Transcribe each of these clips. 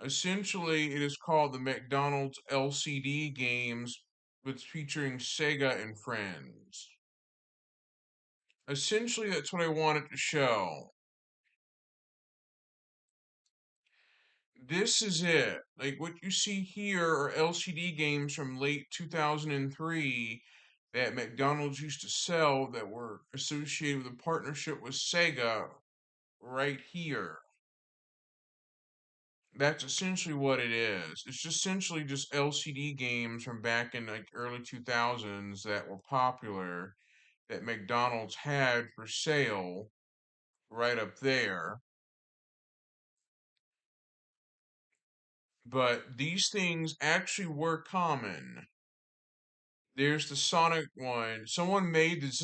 Essentially, it is called the McDonald's LCD games, but featuring Sega and Friends. Essentially, that's what I wanted to show. This is it. Like what you see here are LCD games from late 2003 that McDonald's used to sell that were associated with a partnership with Sega right here. That's essentially what it is. It's just essentially just LCD games from back in like early 2000s that were popular that McDonald's had for sale right up there. But these things actually were common. There's the Sonic one. Someone made this.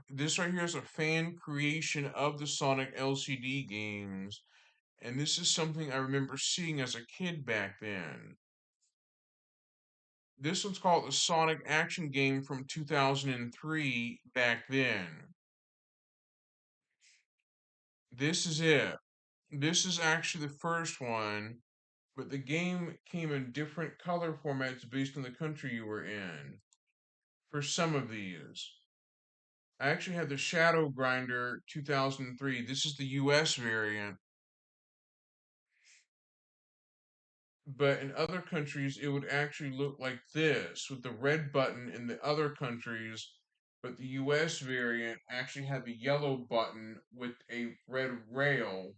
This right here is a fan creation of the Sonic LCD games, and this is something I remember seeing as a kid back then. This one's called the Sonic Action Game from 2003 back then. This is it. This is actually the first one, but the game came in different color formats based on the country you were in for some of these. I actually had the Shadow Grinder 2003. This is the US variant, but in other countries it would actually look like this with the red button in the other countries, but the US variant actually had the yellow button with a red rail.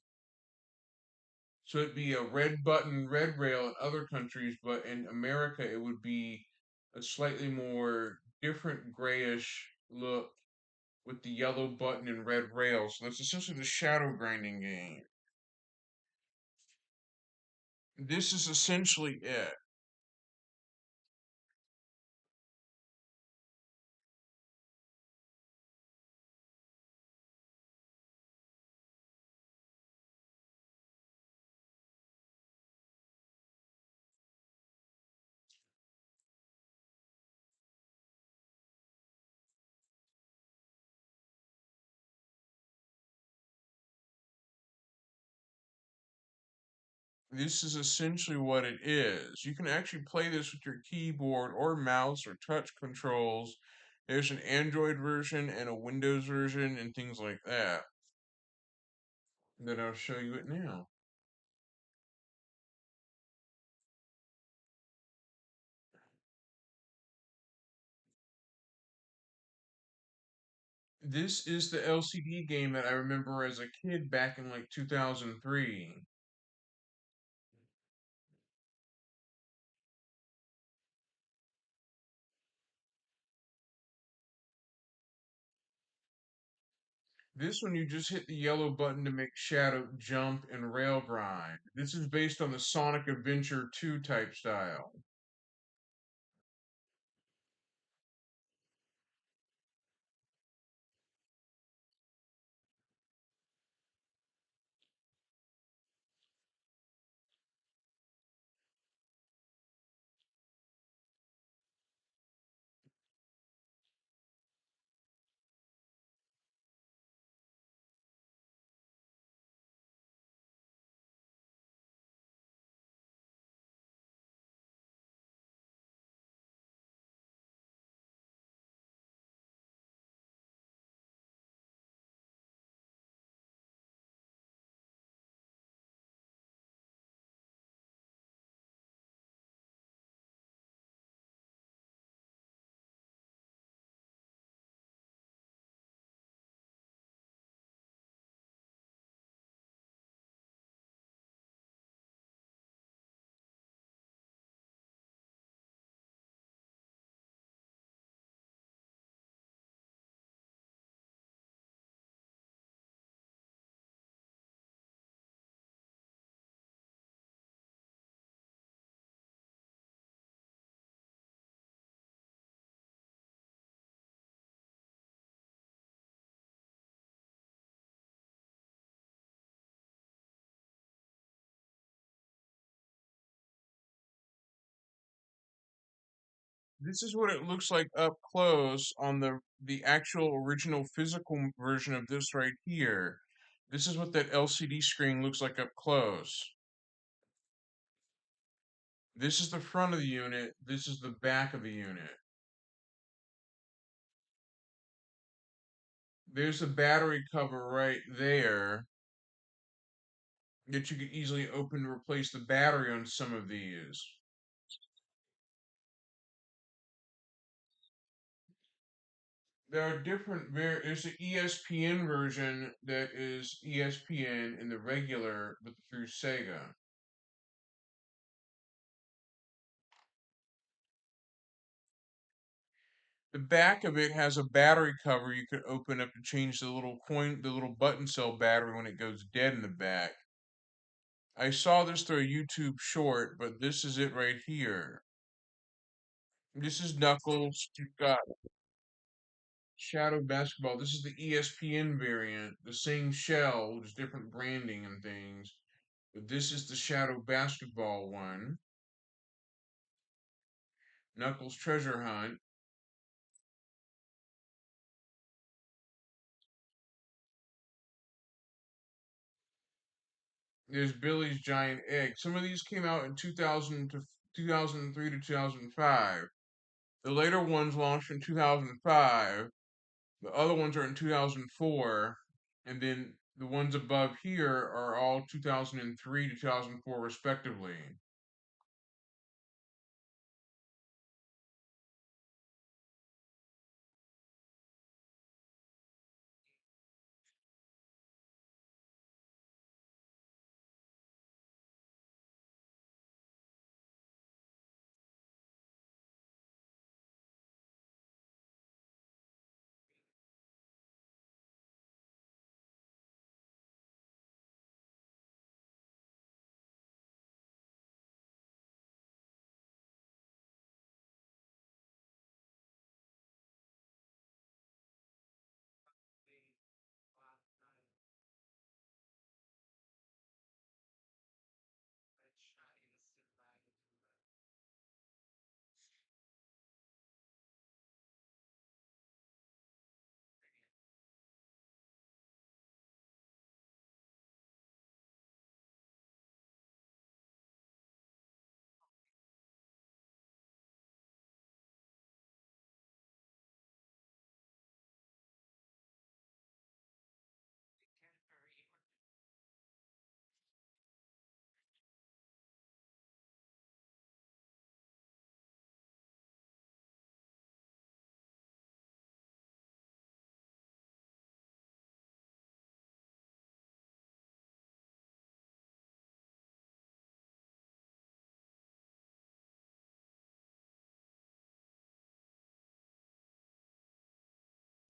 So it'd be a red button, red rail in other countries, but in America it would be a slightly more different grayish look with the yellow button and red rail. So that's essentially the shadow grinding game. This is essentially it. This is essentially what it is. You can actually play this with your keyboard or mouse or touch controls. There's an Android version and a Windows version and things like that. Then I'll show you it now. This is the LCD game that I remember as a kid back in like 2003. This one you just hit the yellow button to make Shadow jump and rail grind. This is based on the Sonic Adventure 2 type style. This is what it looks like up close on the actual original physical version of this right here. This is what that LCD screen looks like up close. This is the front of the unit. This is the back of the unit. There's a battery cover right there that you could easily open to replace the battery on some of these. There are different. There's the ESPN version that is ESPN and the regular, but through Sega. The back of it has a battery cover you could open up to change the little button cell battery when it goes dead in the back. I saw this through a YouTube short, but this is it right here. This is Knuckles. You've got Shadow Basketball. This is the ESPN variant, the same shell, just different branding and things. But this is the Shadow Basketball one. Knuckles Treasure Hunt. There's Billy's Giant Egg. Some of these came out in 2000 to 2003 to 2005. The later ones launched in 2005. The other ones are in 2004. And then the ones above here are all 2003 to 2004, respectively.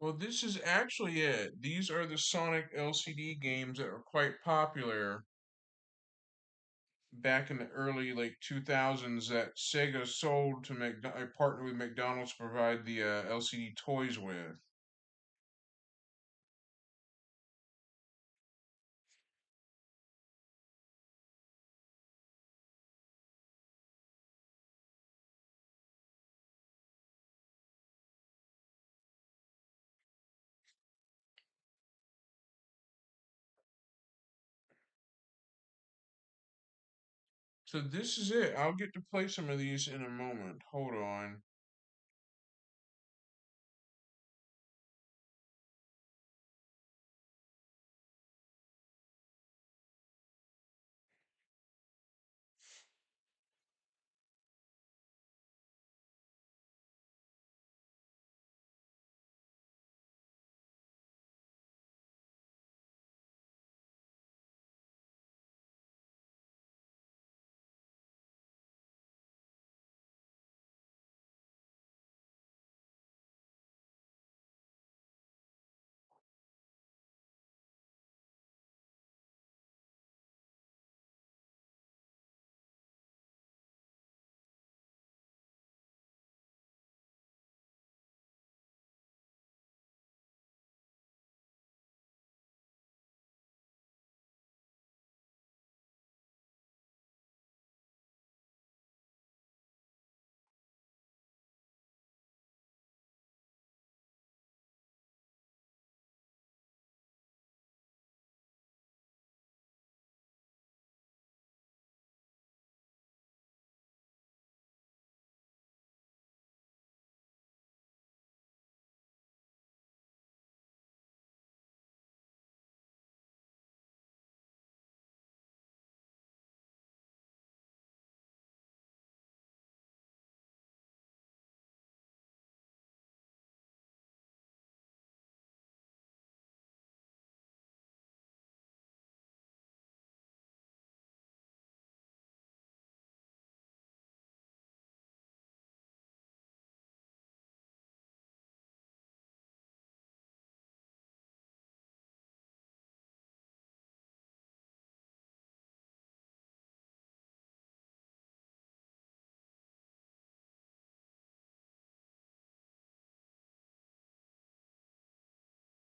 Well, this is actually it. These are the Sonic LCD games that were quite popular back in the early like 2000s that Sega sold to partner with McDonald's to provide the LCD toys with. So this is it. I'll get to play some of these in a moment. Hold on.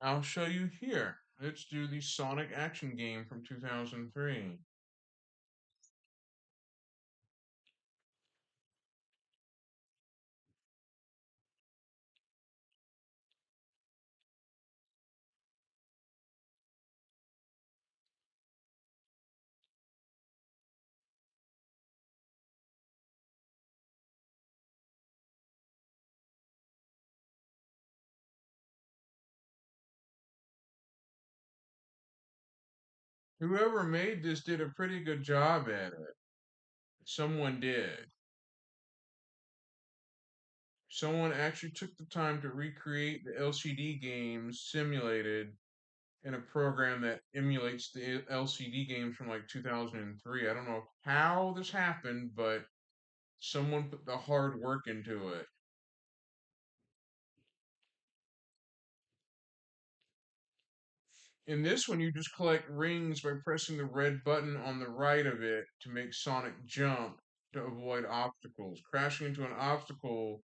I'll show you here. Let's do the Sonic action game from 2003. Whoever made this did a pretty good job at it. Someone did. Someone actually took the time to recreate the LCD games simulated in a program that emulates the LCD games from like 2003. I don't know how this happened, but someone put the hard work into it. In this one, you just collect rings by pressing the red button on the right of it to make Sonic jump to avoid obstacles. Crashing into an obstacle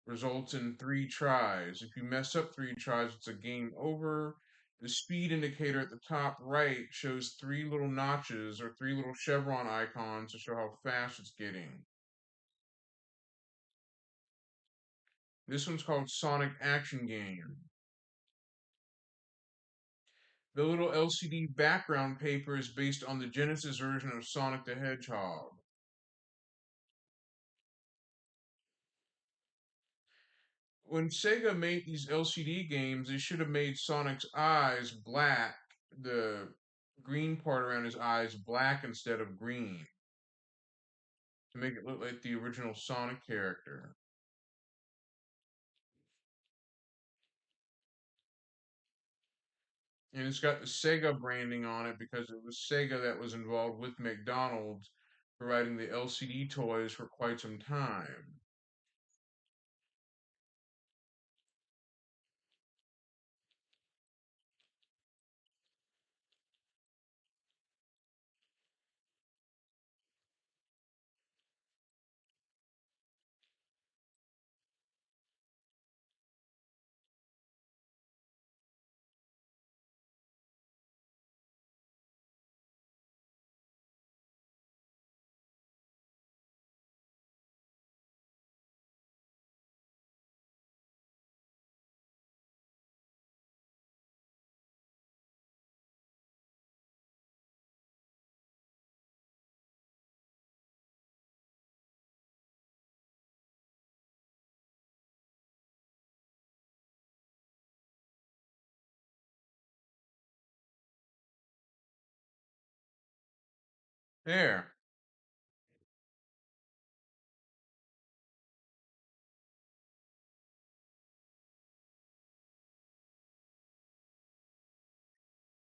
results in 3 tries. If you mess up 3 tries, it's a game over. The speed indicator at the top right shows 3 little notches or 3 little chevron icons to show how fast it's getting. This one's called Sonic Action Game. The little LCD background paper is based on the Genesis version of Sonic the Hedgehog. When Sega made these LCD games, they should have made Sonic's eyes black, the green part around his eyes black instead of green, to make it look like the original Sonic character. And it's got the Sega branding on it because it was Sega that was involved with McDonald's providing the LCD toys for quite some time. There.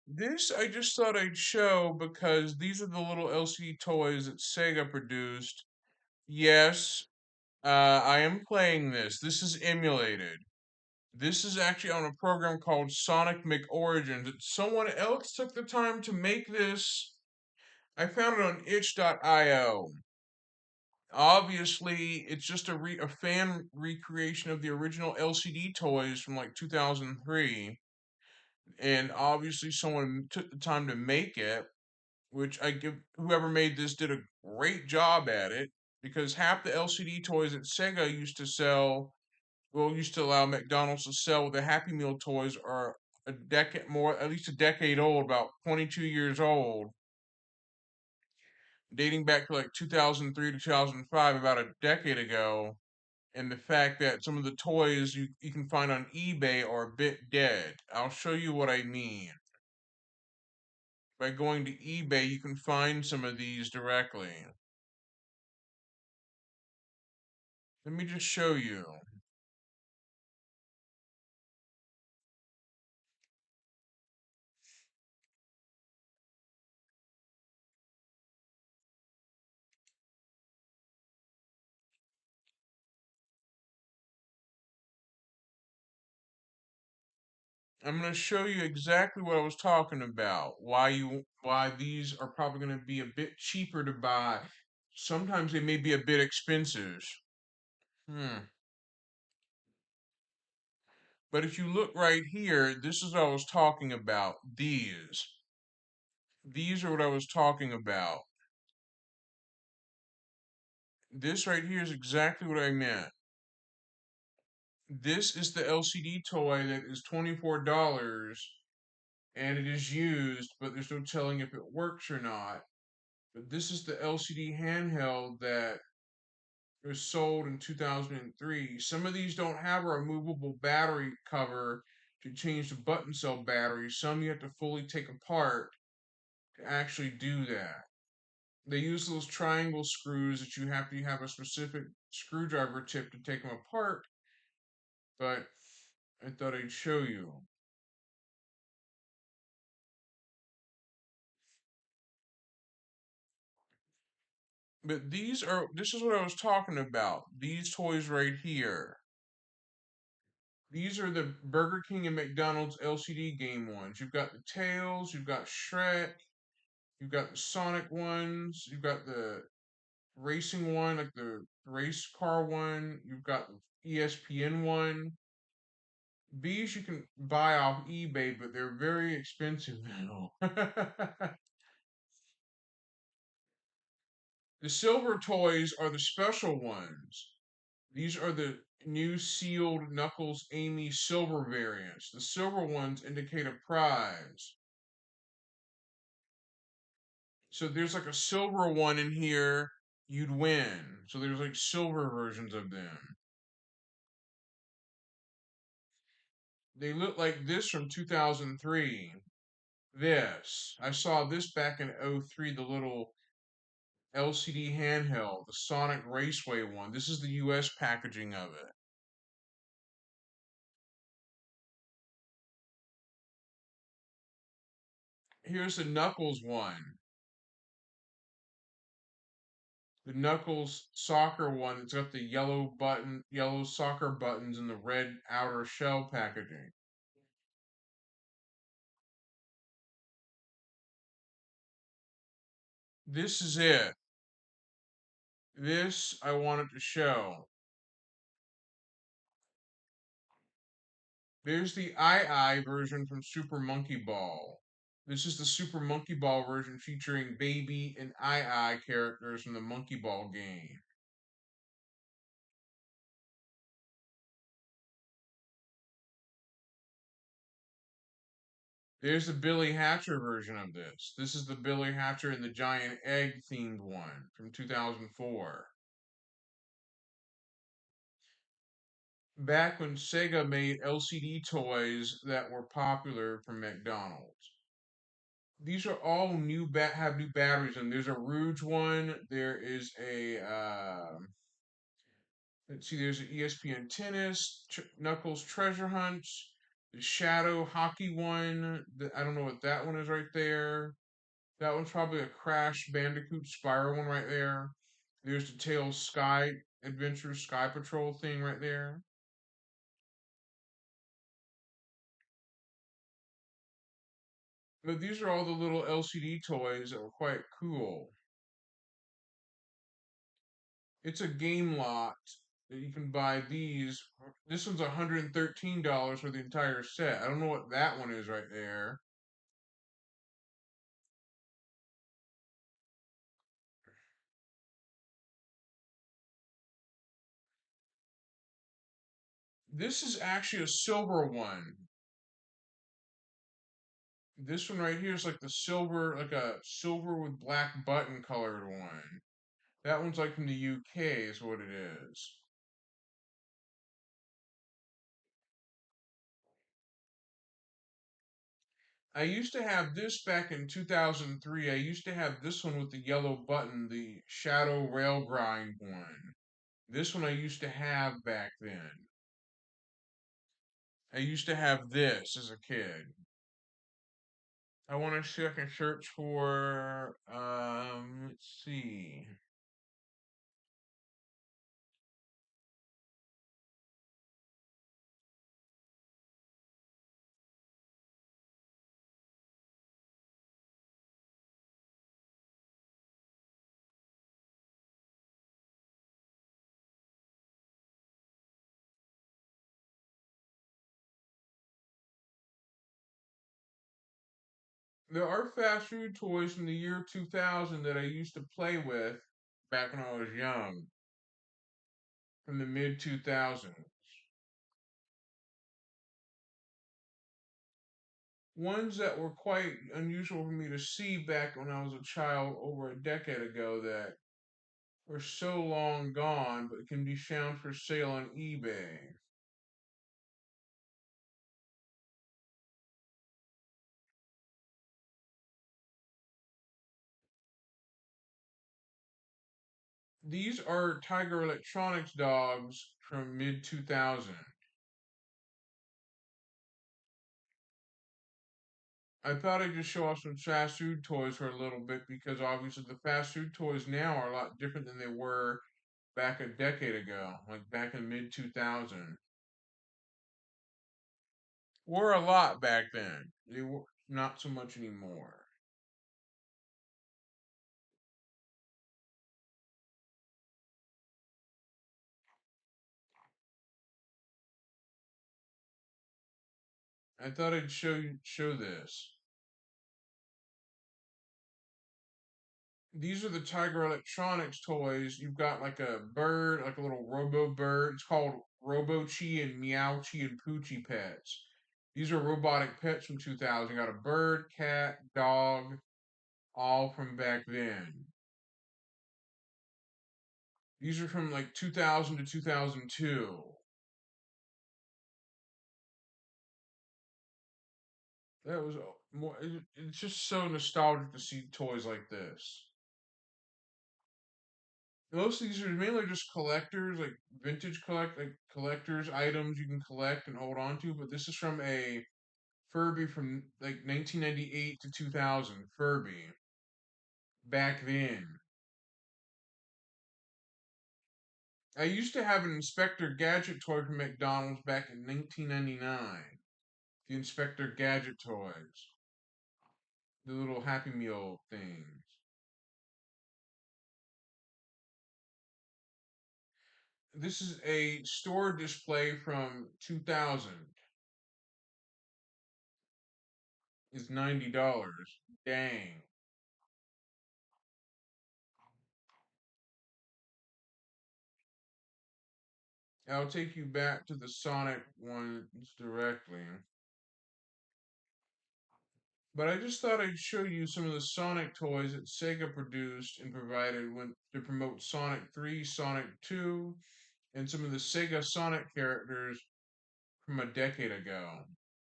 This I just thought I'd show because these are the little LCD toys that Sega produced. Yes, I am playing this. This is emulated. This is actually on a program called Sonic McOrigins. Someone else took the time to make this. I found it on itch.io. Obviously, it's just a fan recreation of the original LCD toys from like 2003. And obviously, someone took the time to make it, which I give whoever made this did a great job at it because half the LCD toys that Sega used to sell, well, used to allow McDonald's to sell with the Happy Meal toys are a decade more, at least a decade old, about 22 years old, dating back to like 2003 to 2005, about a decade ago. And the fact that some of the toys you can find on eBay are a bit dead. I'll show you what I mean. By going to eBay, you can find some of these directly. Let me just show you. I'm going to show you exactly what I was talking about. Why these are probably going to be a bit cheaper to buy. Sometimes they may be a bit expensive. Hmm. But if you look right here, this is what I was talking about. These are what I was talking about. This right here is exactly what I meant. This is the LCD toy that is $24 and it is used, but there's no telling if it works or not. But this is the LCD handheld that was sold in 2003. Some of these don't have a removable battery cover to change the button cell battery. Some you have to fully take apart to actually do that. They use those triangle screws that you have to have a specific screwdriver tip to take them apart, but I thought I'd show you. But this is what I was talking about. These toys right here. These are the Burger King and McDonald's LCD game ones. You've got the Tails, you've got Shrek, you've got the Sonic ones, you've got the racing one, like the race car one, you've got the ESPN one. These you can buy off eBay, but they're very expensive now. The silver toys are the special ones. These are the new sealed Knuckles Amy silver variants. The silver ones indicate a prize. So there's like a silver one in here, you'd win. So there's like silver versions of them. They look like this from 2003. This. I saw this back in '03. The little LCD handheld, the Sonic Raceway one. This is the US packaging of it. Here's the Knuckles one. The Knuckles soccer one. It's got the yellow soccer buttons and the red outer shell packaging. This is it. This I wanted to show. There's the I version from Super Monkey Ball. This is the Super Monkey Ball version featuring Baby and I characters from the Monkey Ball game. There's the Billy Hatcher version of this. This is the Billy Hatcher and the Giant Egg themed one from 2004. Back when Sega made LCD toys that were popular from McDonald's. These are all have new batteries in. There's a Rouge one. There is a let's see. There's an ESPN Tennis, Knuckles Treasure Hunt, the Shadow Hockey one. I don't know what that one is right there. That one's probably a Crash Bandicoot Spyro one right there. There's the Tails Sky Adventure Sky Patrol thing right there. But these are all the little LCD toys that were quite cool. It's a game lot that you can buy these. This one's $113 for the entire set. I don't know what that one is right there. This is actually a silver one. This one right here is like the silver, like a silver with black button colored one. That one's like from the UK, is what it is. I used to have this back in 2003. I used to have this one with the yellow button, the Shadow Rail Grind one. This one I used to have back then. I used to have this as a kid. I want to see if I can search for, let's see. There are fast food toys from the year 2000 that I used to play with back when I was young, from the mid 2000s. Ones that were quite unusual for me to see back when I was a child over a decade ago that were so long gone but can be found for sale on eBay. These are Tiger Electronics dogs from mid 2000. I thought I'd just show off some fast food toys for a little bit because obviously the fast food toys now are a lot different than they were back a decade ago, like back in mid 2000. Were a lot back then. They were not so much anymore. I thought I'd show this. These are the Tiger Electronics toys. You've got like a bird, like a little Robo bird. It's called Robo Chi and Meow Chi and Poochie pets. These are robotic pets from 2000. You got a bird, cat, dog, all from back then. These are from like 2000 to 2002. That was more. It's just so nostalgic to see toys like this. Most of these are mainly just collectors, like like collectors items you can collect and hold on to. But this is from a Furby from like 1998 to 2000. Furby back then. I used to have an Inspector Gadget toy from McDonald's back in 1999. The Inspector Gadget toys, the little Happy Meal things. This is a store display from 2000. It's $90. Dang. I'll take you back to the Sonic ones directly. But I just thought I'd show you some of the Sonic toys that Sega produced and provided when to promote Sonic 3, Sonic 2, and some of the Sega Sonic characters from a decade ago,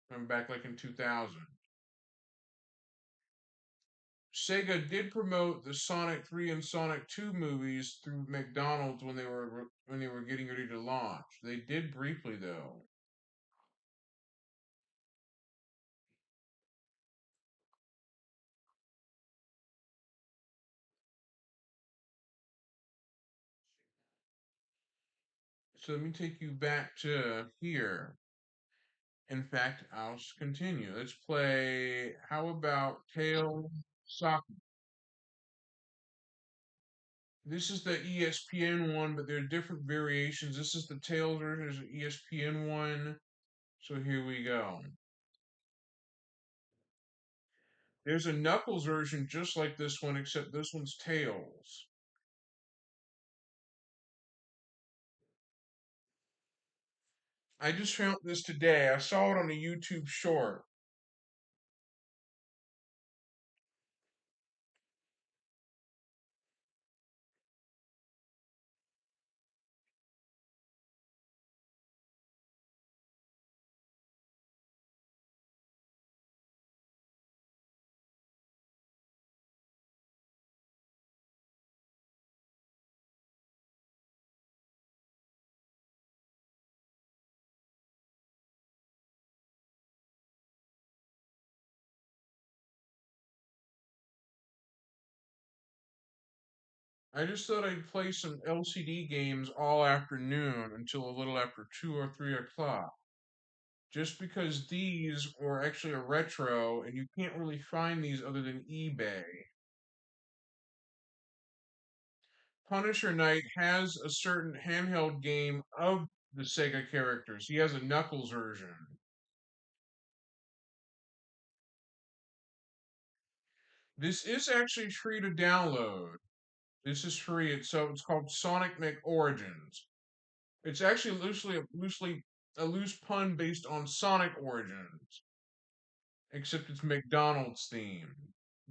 from back like in 2000. Sega did promote the Sonic 3 and Sonic 2 movies through McDonald's when they were getting ready to launch. They did briefly though. So let me take you back to here. In fact, I'll continue. Let's play. How about Tail Soccer? This is the ESPN one, but there are different variations. This is the Tails version. There's an ESPN one. So here we go. There's a Knuckles version just like this one, except this one's Tails. I just found this today. I saw it on a YouTube short. I just thought I'd play some LCD games all afternoon until a little after 2 or 3 o'clock. Just because these were actually a retro and you can't really find these other than eBay. Punisher Knight has a certain handheld game of the Sega characters. He has a Knuckles version. This is actually free to download. This is free. It's called Sonic Mech Origins. It's actually loosely a loose pun based on Sonic Origins, except it's McDonald's themed,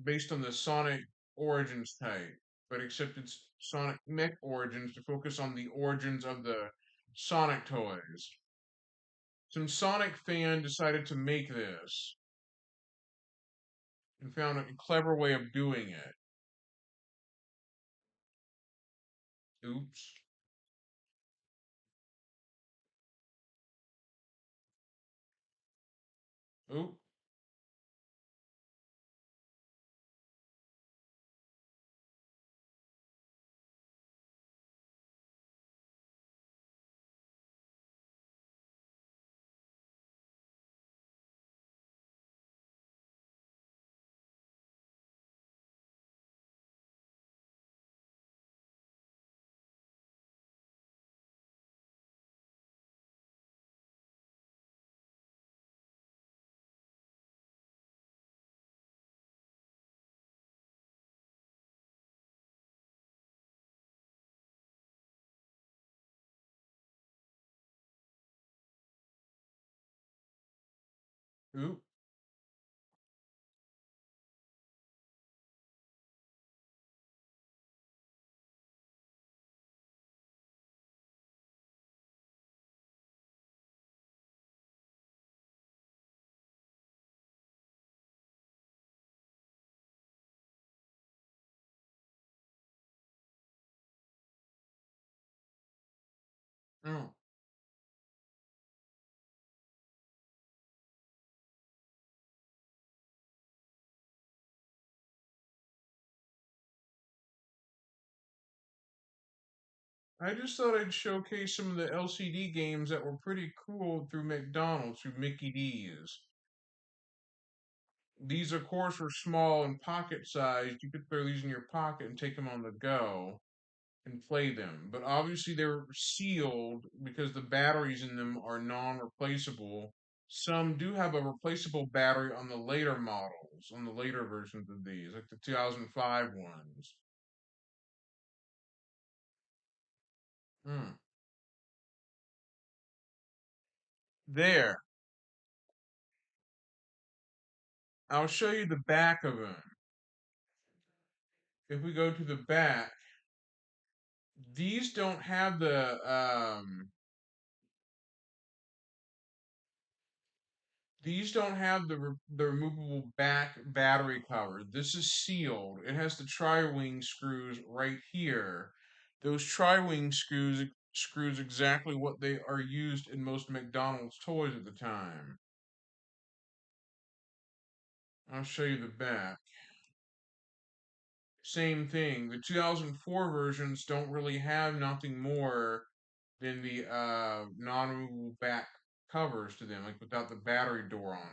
based on the Sonic Origins type, but except it's Sonic Mech Origins to focus on the origins of the Sonic toys. Some Sonic fan decided to make this and found a clever way of doing it. Oops. Oop. Oop. Oh. I just thought I'd showcase some of the LCD games that were pretty cool through McDonald's, through Mickey D's. These, of course, were small and pocket sized. You could throw these in your pocket and take them on the go and play them. But obviously, they're sealed because the batteries in them are non replaceable. Some do have a replaceable battery on the later models, on the later versions of these, like the 2005 ones. Hmm. There. I'll show you the back of them. If we go to the back, these don't have the removable back battery cover. This is sealed. It has the tri-wing screws right here. Those tri-wing screws exactly what they are used in most McDonald's toys at the time. I'll show you the back. Same thing. The 2004 versions don't really have nothing more than the non-removable back covers to them, like without the battery door on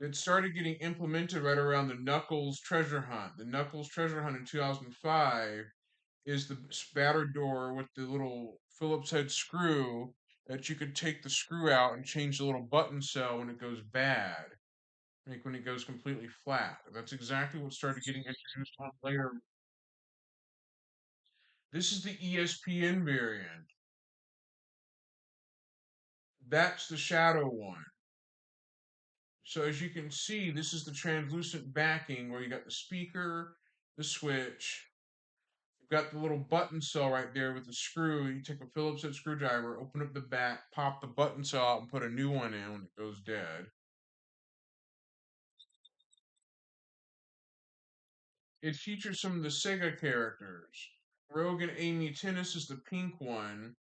it. It started getting implemented right around the Knuckles treasure hunt. The Knuckles treasure hunt in 2005 is the battery door with the little Phillips head screw that you could take the screw out and change the little button cell when it goes bad, like when it goes completely flat. That's exactly what started getting introduced on later. This is the ESPN variant. That's the shadow one. So as you can see, this is the translucent backing where you got the speaker, the switch, you've got the little button cell right there with the screw. You take a Phillips head screwdriver, open up the back, pop the button cell out, and put a new one in when it goes dead. It features some of the Sega characters. Rogue and Amy Tennis is the pink one,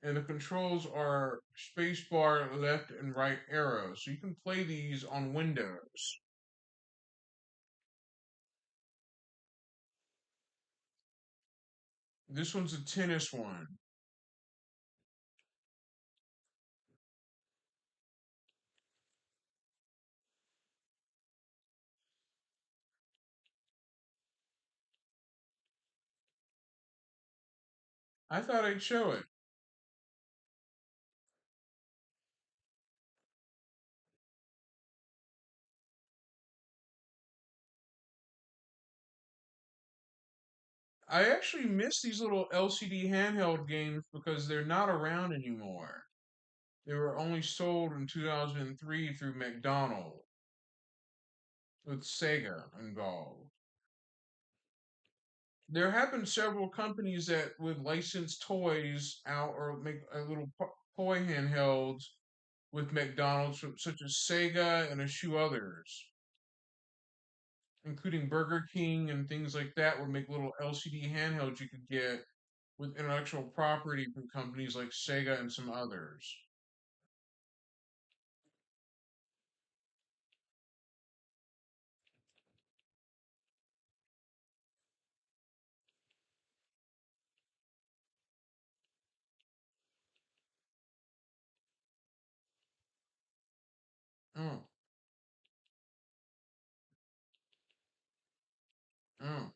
and the controls are spacebar, left and right arrow. So you can play these on Windows. This one's a tennis one. I thought I'd show it. I actually miss these little LCD handheld games because they're not around anymore. They were only sold in 2003 through McDonald's with Sega involved. There have been several companies that would license toys out or make a little toy handhelds with McDonald's, such as Sega and a few others, including Burger King and things like that, would make little LCD handhelds you could get with intellectual property from companies like Sega and some others. Oh, oh,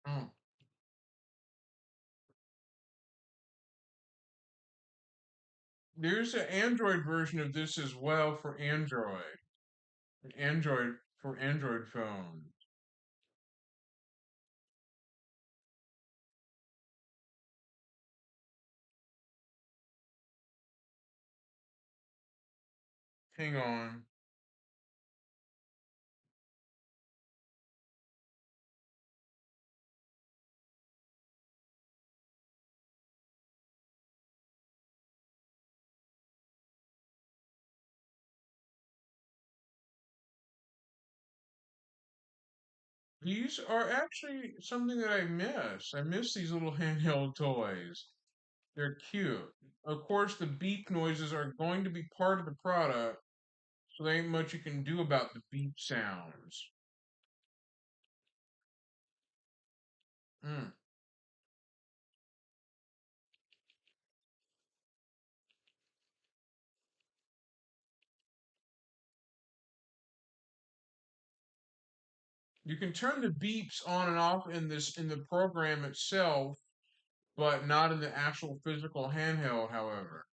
oh. There's an Android version of this as well for Android. Android for Android phones. Hang on. These are actually something that I miss. I miss these little handheld toys. They're cute. Of course, the beep noises are going to be part of the product, so there ain't much you can do about the beep sounds. Mm. You can turn the beeps on and off in the program itself, but not in the actual physical handheld, however.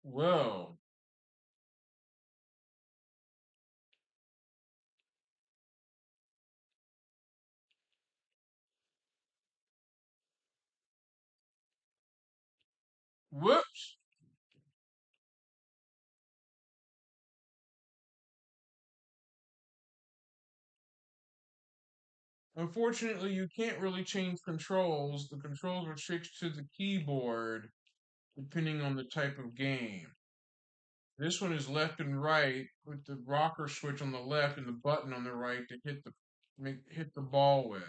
Whoa. Whoops. Unfortunately, you can't really change controls. The controls are fixed to the keyboard depending on the type of game. This one is left and right with the rocker switch on the left and the button on the right to hit the ball with.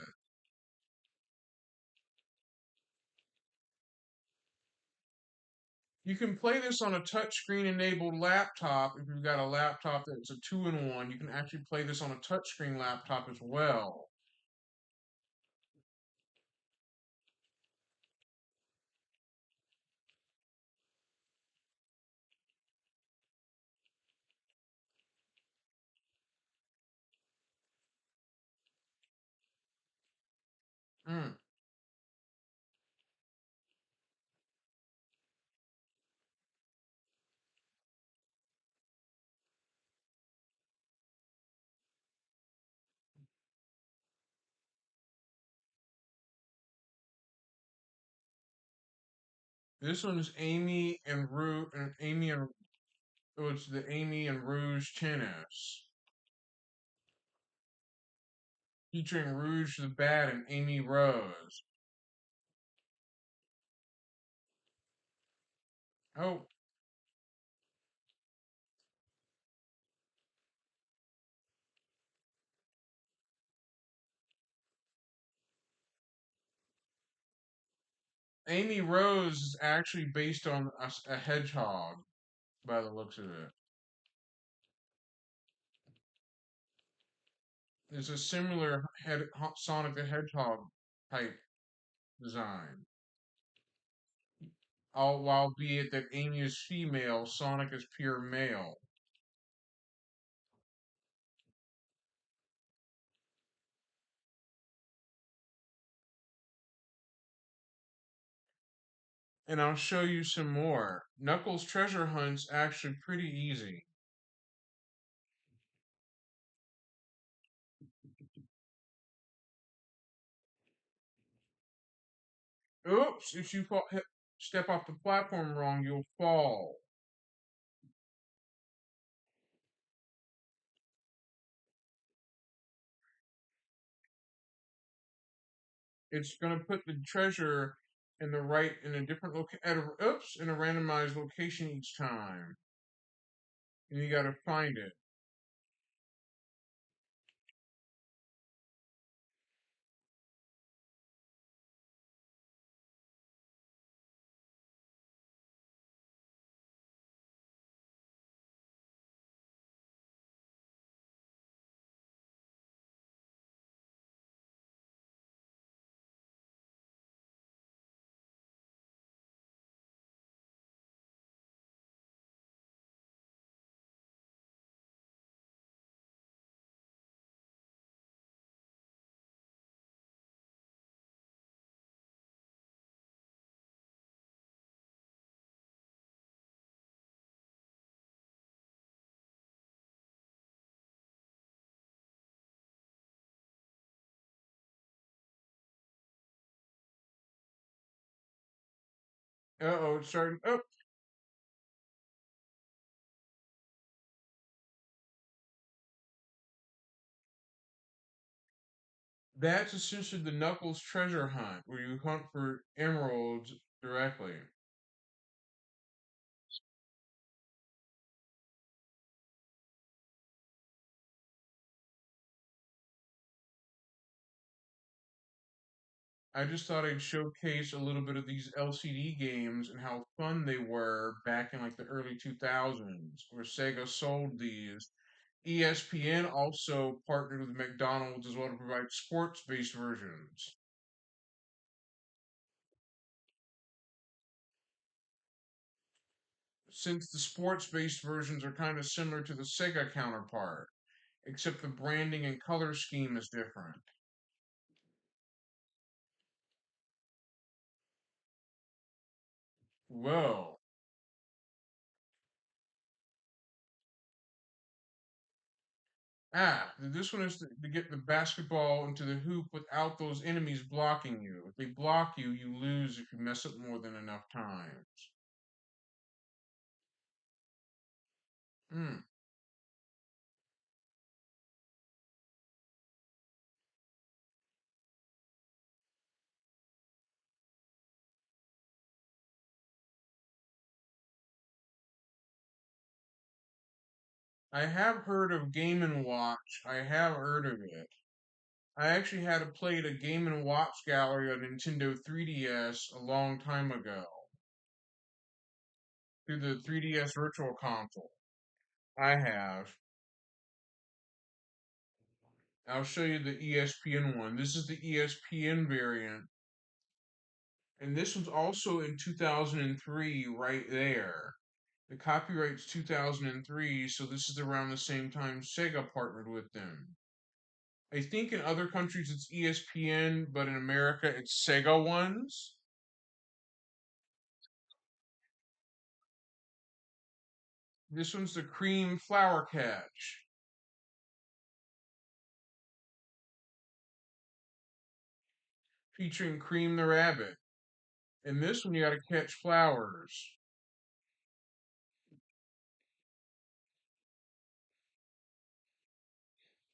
You can play this on a touchscreen enabled laptop. If you've got a laptop that's a two in one, you can actually play this on a touchscreen laptop as well. Mm. This one is oh, it's the Amy and Rouge tennis, featuring Rouge the Bat and Amy Rose. Oh, Amy Rose is actually based on a hedgehog, by the looks of it. It's a similar Sonic the Hedgehog type design. Albeit that Amy is female, Sonic is pure male. And I'll show you some more. Knuckles' treasure hunt's actually pretty easy. Oops, if you step off the platform wrong, you'll fall. It's going to put the treasure in a different in a randomized location each time. And you got to find it. Uh-oh, it's starting. Oh, that's essentially the Knuckles treasure hunt, where you hunt for emeralds directly. I just thought I'd showcase a little bit of these LCD games and how fun they were back in like the early 2000s, where Sega sold these. ESPN also partnered with McDonald's as well to provide sports-based versions. Since the sports-based versions are kind of similar to the Sega counterpart, except the branding and color scheme is different. Whoa. This one is to get the basketball into the hoop without those enemies blocking you. If they block you, you lose if you mess up more than enough times. Hmm. I have heard of Game and Watch. I have heard of it. I actually had to play at a Game and Watch gallery on Nintendo 3DS a long time ago through the 3DS Virtual Console. I have. I'll show you the ESPN one. This is the ESPN variant, and this one's also in 2003, right there. The copyright's 2003, so this is around the same time Sega partnered with them. I think in other countries it's ESPN, but in America it's Sega ones. This one's the Cream Flower Catch, featuring Cream the Rabbit. In this one, you got to catch flowers.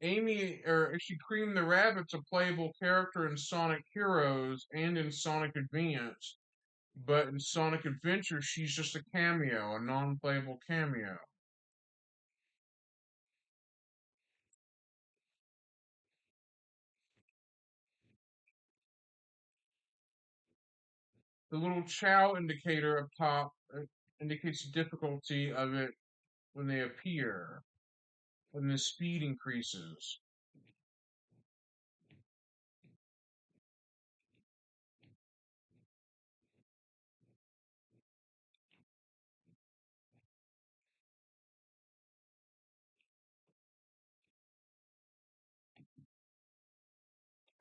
Amy, or actually, Cream the Rabbit's a playable character in Sonic Heroes and in Sonic Advance, but in Sonic Adventure, she's just a cameo, a non-playable cameo. The little chow indicator up top indicates the difficulty of it when they appear, when the speed increases.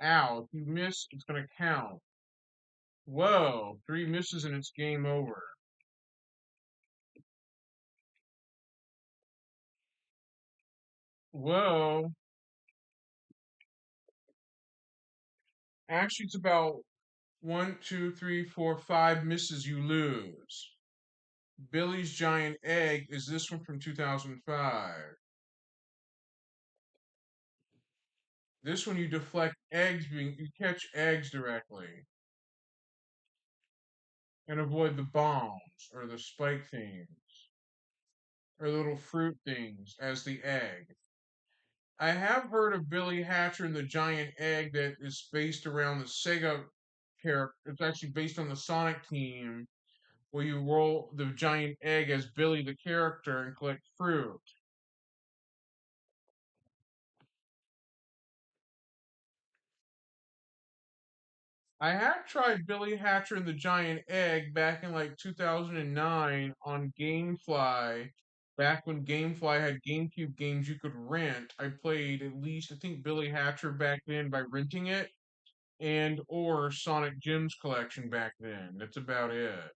Ow, if you miss, it's going to count. Whoa, three misses and it's game over. Whoa. Actually, it's about one, two, three, four, five misses, you lose. Billy's Giant Egg is this one from 2005. This one you deflect eggs you catch eggs directly and avoid the bombs or the spike things or little fruit things as the egg. I have heard of Billy Hatcher and the Giant Egg that is based around the Sega character. It's actually based on the Sonic team where you roll the giant egg as Billy the character and collect fruit. I have tried Billy Hatcher and the Giant Egg back in like 2009 on GameFly. Back when GameFly had GameCube games you could rent, I played at least I think Billy Hatcher back then by renting it, and or Sonic Gems collection back then. That's about it.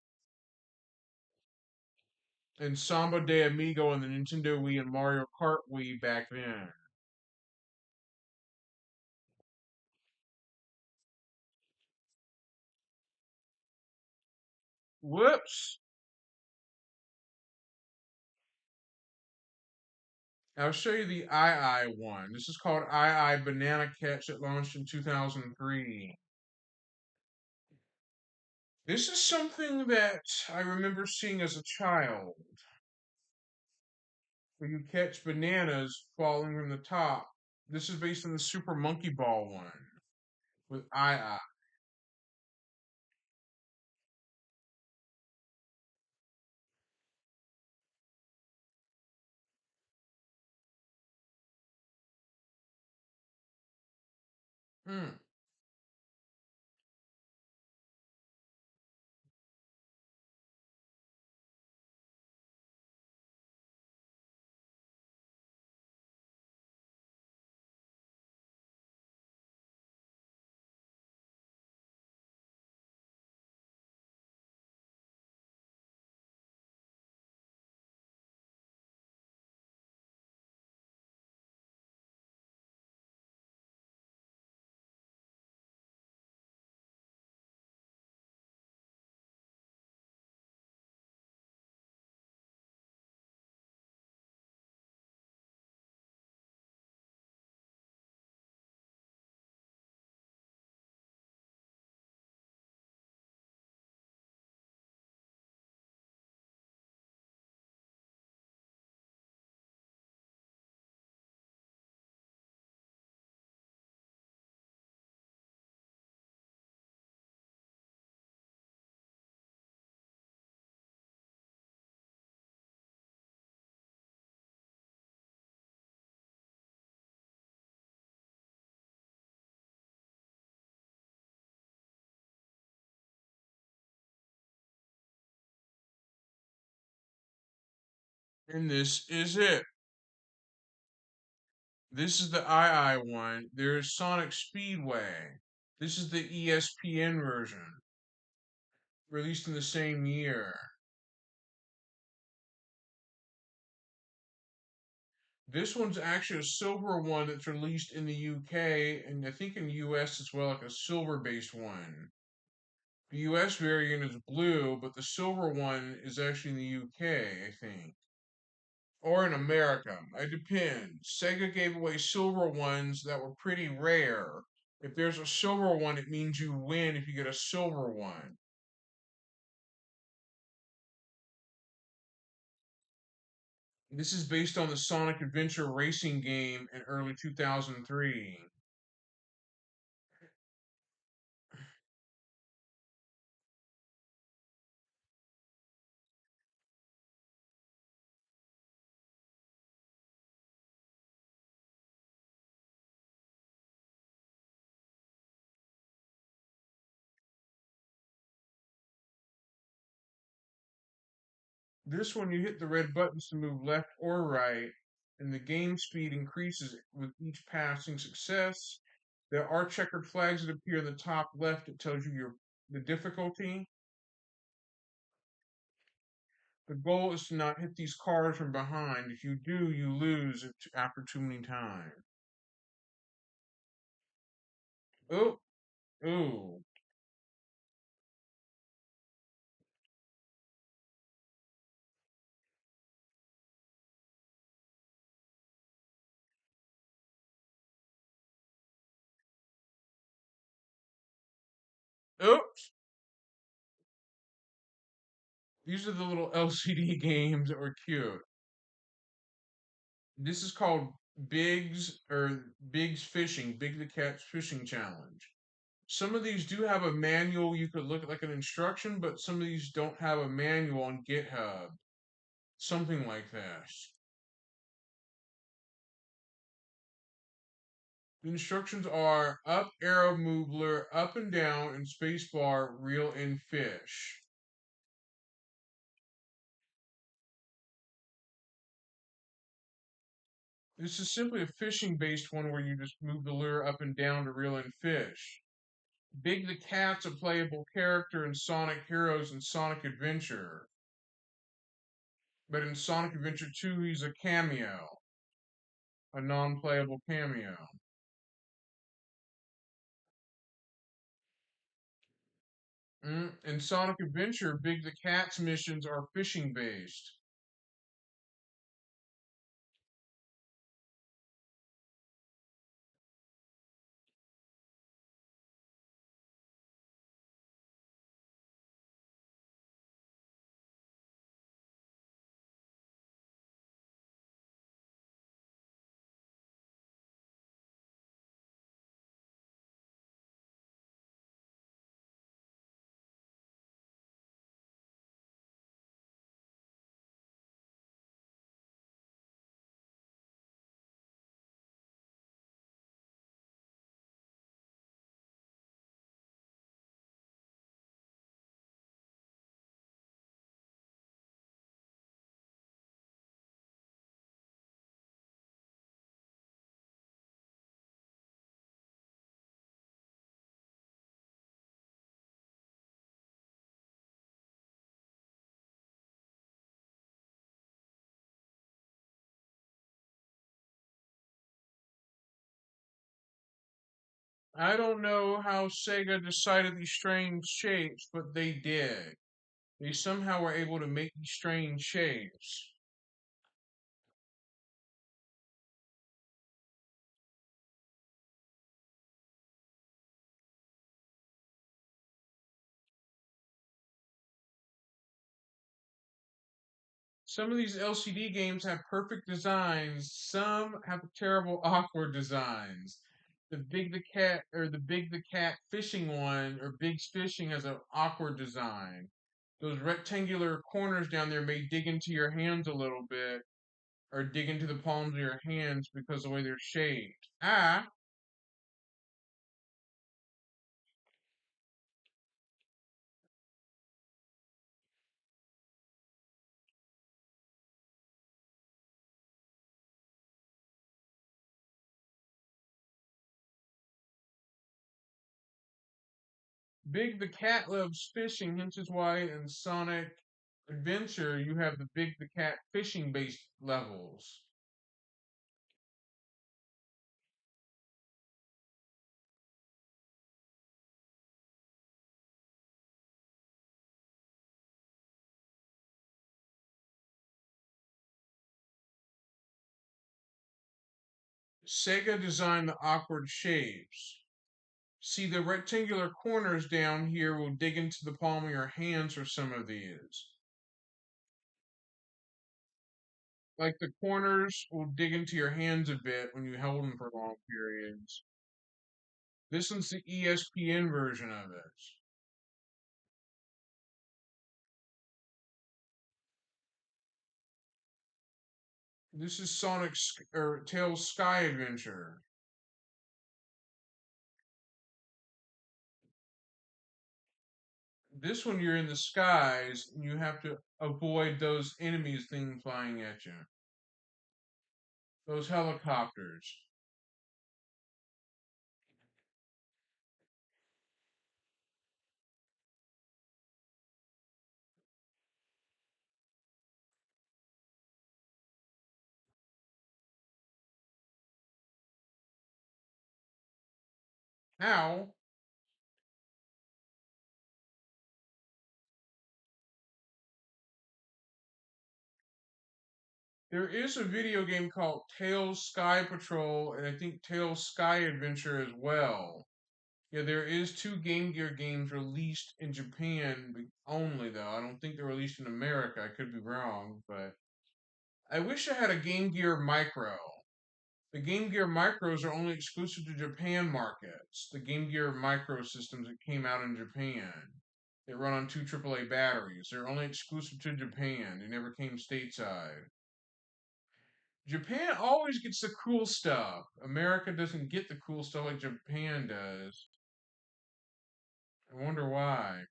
And Samba de Amigo on the Nintendo Wii and Mario Kart Wii back then. Whoops! I'll show you the I one. This is called I Banana Catch that launched in 2003. This is something that I remember seeing as a child, where you catch bananas falling from the top. This is based on the Super Monkey Ball one with I. Hmm. And this is it. This is the II one. There's Sonic Speedway. This is the ESPN version, released in the same year. This one's actually a silver one that's released in the UK and I think in the US as well, like a silver based one. The US variant is blue, but the silver one is actually in the UK, I think. Or in America. It depends. Sega gave away silver ones that were pretty rare. If there's a silver one, it means you win if you get a silver one. This is based on the Sonic Adventure racing game in early 2003. This one, you hit the red buttons to move left or right, and the game speed increases with each passing success. There are checkered flags that appear in the top left that tells you the difficulty. The goal is to not hit these cars from behind. If you do, you lose after too many times. Oh, ooh. Oops. These are the little LCD games that were cute. This is called Big's Fishing, Big the Cat's Fishing Challenge. Some of these do have a manual you could look at like an instruction, but some of these don't have a manual on GitHub. Something like that. The instructions are up arrow move lure up and down and spacebar reel in fish. This is simply a fishing based one where you just move the lure up and down to reel in fish. Big the Cat's a playable character in Sonic Heroes and Sonic Adventure. But in Sonic Adventure 2, he's a cameo, a non playable cameo. In Sonic Adventure, Big the Cat's missions are fishing based. I don't know how Sega decided these strange shapes, but they did. They somehow were able to make these strange shapes. Some of these LCD games have perfect designs, some have terrible, awkward designs. The Big the Cat fishing one, or Big's Fishing, has an awkward design. Those rectangular corners down there may dig into your hands a little bit, or dig into the palms of your hands because of the way they're shaped. Ah, Big the cat loves fishing, hence is why in Sonic Adventure you have the Big the Cat fishing based levels. Sega designed the awkward shapes. See, the rectangular corners down here will dig into the palm of your hands for some of these. Like the corners will dig into your hands a bit when you hold them for long periods. This one's the ESPN version of it. This is or Tails Sky Adventure. This one you're in the skies and you have to avoid those enemies thing flying at you. Those helicopters. Ow! There is a video game called Tails Sky Patrol and I think Tails Sky Adventure as well. Yeah, there is two Game Gear games released in Japan only though. I don't think they're released in America. I could be wrong, but I wish I had a Game Gear Micro. The Game Gear Micros are only exclusive to Japan markets. The Game Gear Micro systems that came out in Japan. They run on two AAA batteries. They're only exclusive to Japan. They never came stateside. Japan always gets the cool stuff. America doesn't get the cool stuff like Japan does. I wonder why.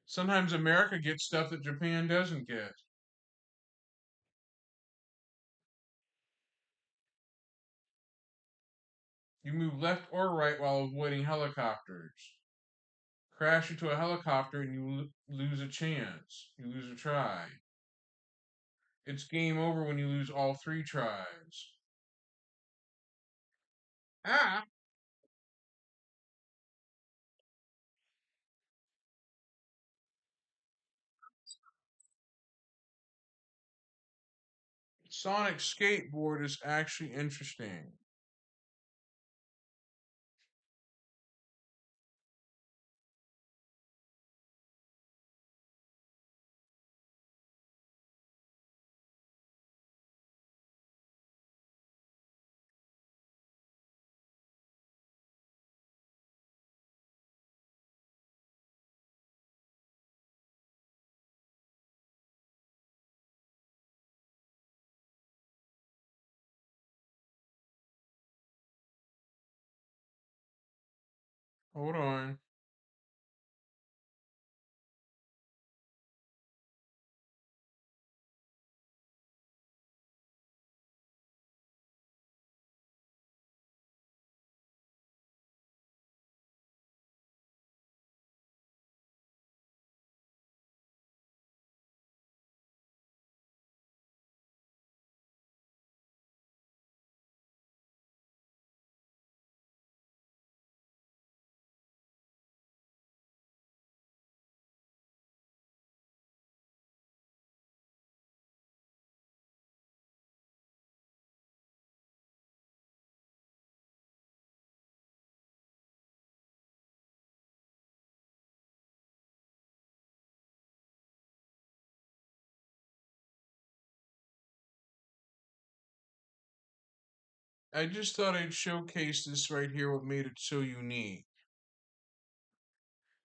Sometimes America gets stuff that Japan doesn't get. You move left or right while avoiding helicopters. Crash into a helicopter and you lose a chance. You lose a try. It's game over when you lose all three tries. Ah! Sonic Skateboard is actually interesting. Hold on. I just thought I'd showcase this right here, what made it so unique.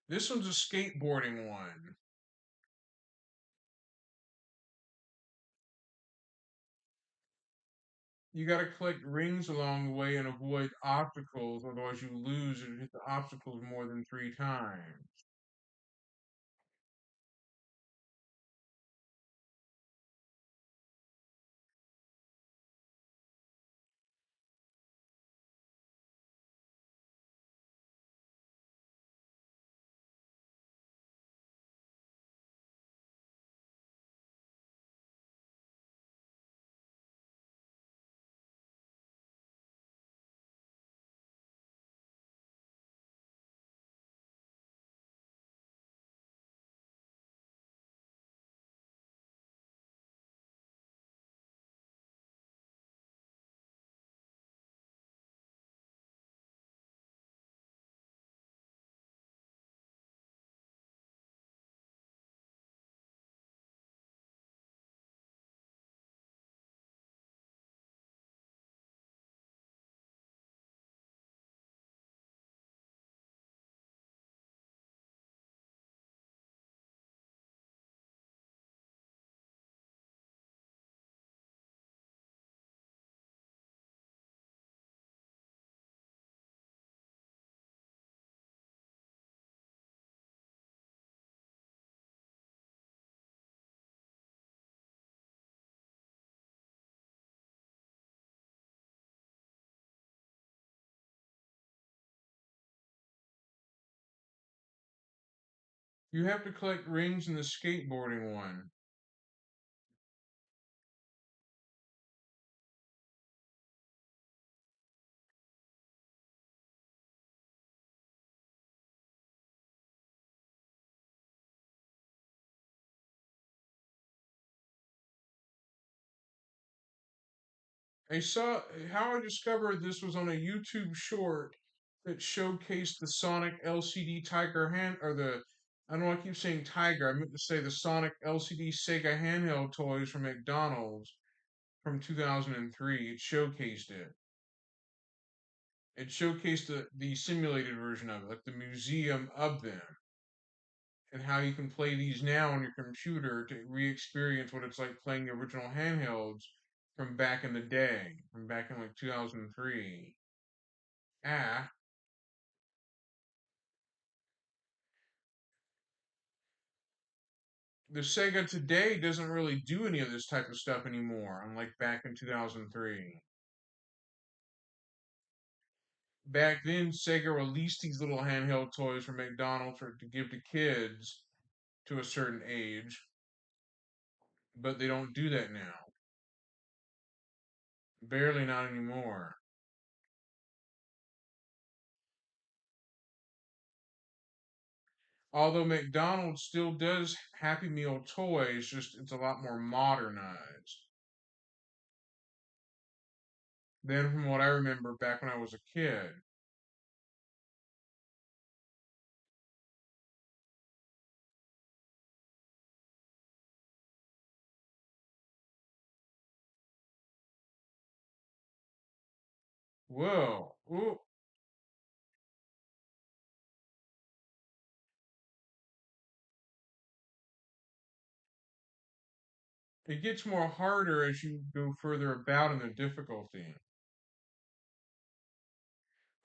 This one's a skateboarding one. You gotta collect rings along the way and avoid obstacles, otherwise you lose and hit the obstacles more than three times. You have to collect rings in the skateboarding one. I saw how I discovered this was on a YouTube short that showcased the Sonic LCD Tiger hand or the I don't know, I keep saying Tiger. I meant to say the Sonic LCD Sega handheld toys from McDonald's from 2003. It showcased it. It showcased the simulated version of it, like the museum of them, and how you can play these now on your computer to re-experience what it's like playing the original handhelds from back in the day, from back in like 2003. Ah, the Sega today doesn't really do any of this type of stuff anymore, unlike back in 2003. Back then, Sega released these little handheld toys from McDonald's to give to kids to a certain age, but they don't do that now. Barely not anymore. Although McDonald's still does Happy Meal toys, just it's a lot more modernized than from what I remember back when I was a kid. Whoa. Ooh. It gets more harder as you go further about in the difficulty.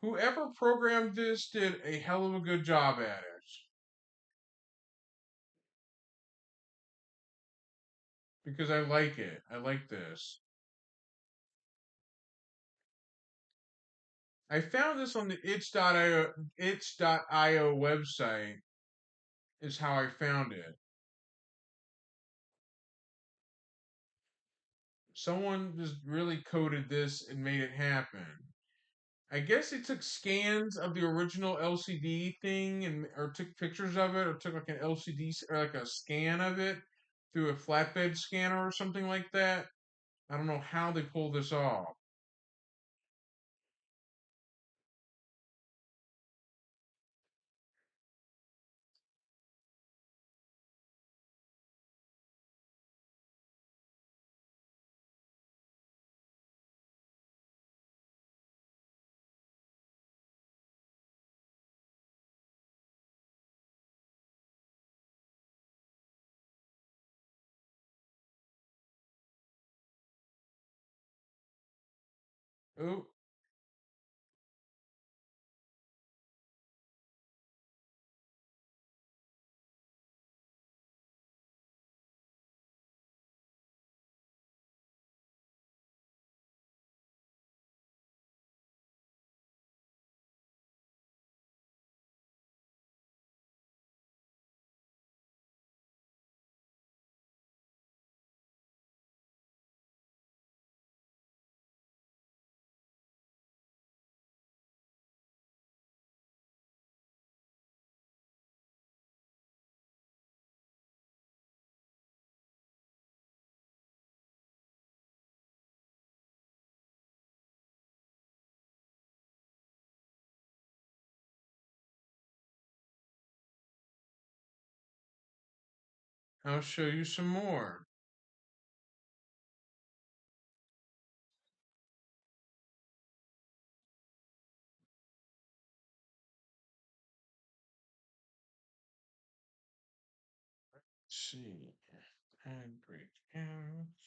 Whoever programmed this did a hell of a good job at it because I like it. I like this. I found this on the its.io website is how I found it. Someone just really coded this and made it happen. I guess they took scans of the original LCD thing and or took pictures of it or took like an LCD or like a scan of it through a flatbed scanner or something like that. I don't know how they pulled this off. Oh, I'll show you some more. Let's see. Add breakouts.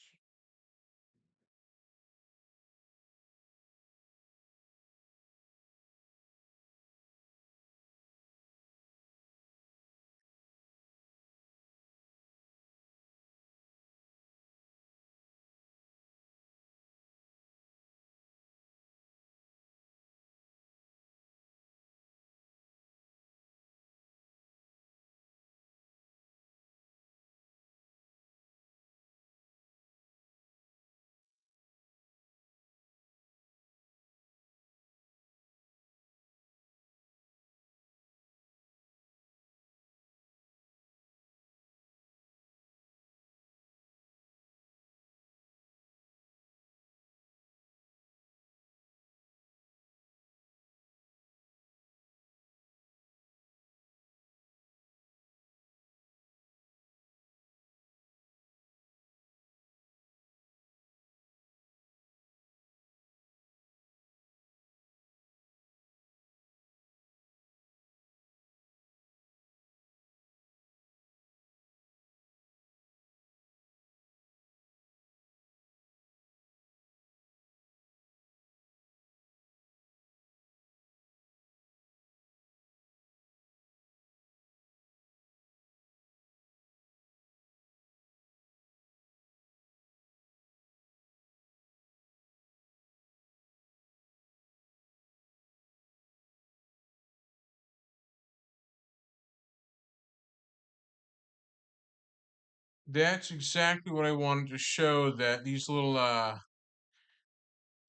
That's exactly what I wanted to show, that these little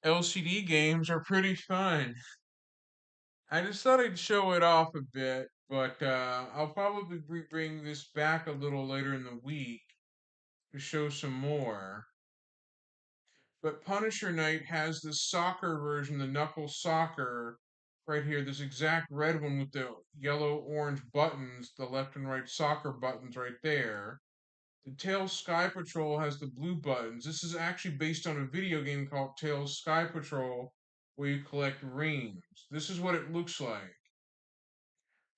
LCD games are pretty fun. I just thought I'd show it off a bit, but I'll probably bring this back a little later in the week to show some more. But Punisher Knight has the soccer version, the Knuckles soccer, right here. This exact red one with the yellow orange buttons, the left and right soccer buttons right there. The Tails Sky Patrol has the blue buttons. This is actually based on a video game called Tails Sky Patrol where you collect rings. This is what it looks like.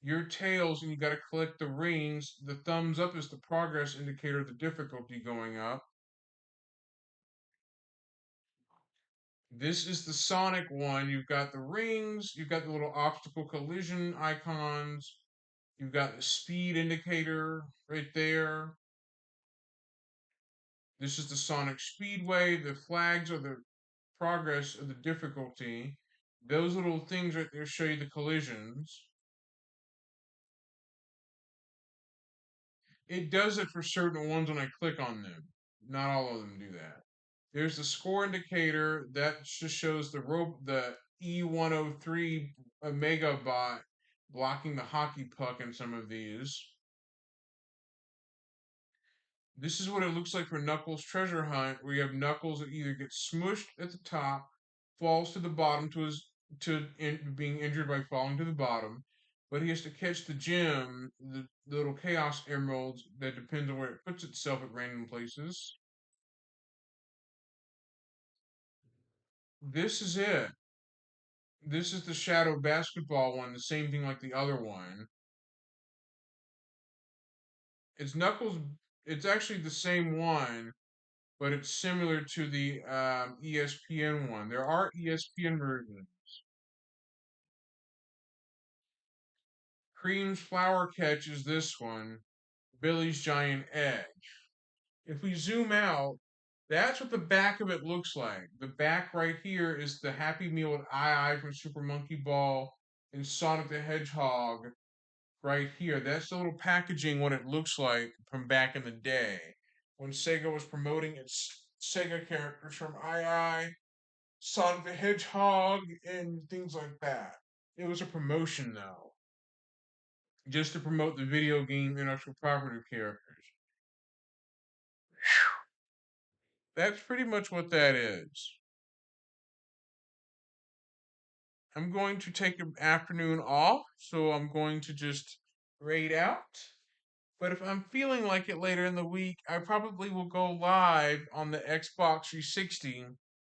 Your tails, and you got to collect the rings. The thumbs up is the progress indicator of the difficulty going up. This is the Sonic one. You've got the rings, you've got the little obstacle collision icons, you've got the speed indicator right there. This is the Sonic Speedway. The flags are the progress of the difficulty. Those little things right there show you the collisions. It does it for certain ones when I click on them. Not all of them do that. There's the score indicator that just shows the E103 Omega bot blocking the hockey puck in some of these. This is what it looks like for Knuckles' treasure hunt, where you have Knuckles that either gets smushed at the top, falls to the bottom being injured by falling to the bottom, but he has to catch the gem, the little Chaos Emeralds that depends on where it puts itself at random places. This is it. This is the Shadow Basketball one, the same thing like the other one. It's Knuckles. It's actually the same one, but it's similar to the ESPN one. There are ESPN versions. Cream's Flower Catch is this one. Billy's Giant Egg. If we zoom out, that's what the back of it looks like. The back right here is the Happy Meal with I from Super Monkey Ball and Sonic the Hedgehog right here. That's the little packaging, what it looks like from back in the day when Sega was promoting its Sega characters from Sonic the Hedgehog, and things like that. It was a promotion though, just to promote the video game intellectual property characters. That's pretty much what that is. I'm going to take an afternoon off, so I'm going to just raid out. But if I'm feeling like it later in the week, I probably will go live on the Xbox 360.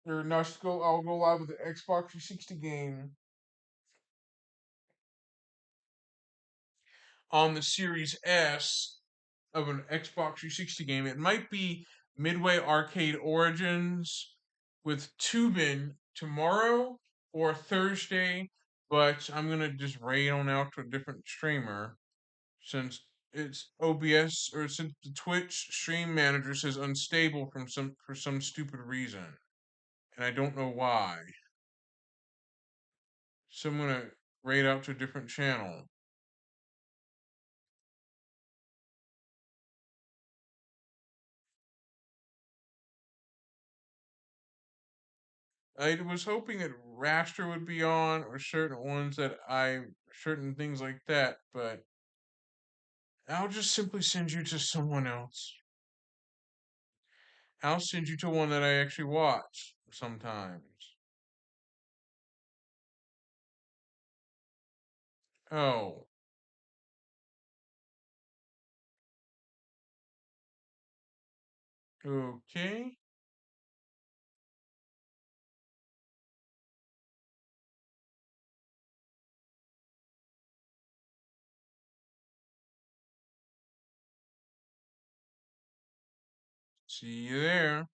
Or not go I'll go live with the Xbox 360 game on the Series S of an Xbox 360 game. It might be Midway Arcade Origins with Tubin tomorrow or Thursday, but I'm gonna just raid on out to a different streamer since it's OBS, or since the Twitch stream manager says unstable for some stupid reason, and I don't know why. So I'm gonna raid out to a different channel. I was hoping that Raster would be on, or certain ones that certain things like that, but I'll just simply send you to someone else. I'll send you to one that I actually watch sometimes. Oh, okay. See you there.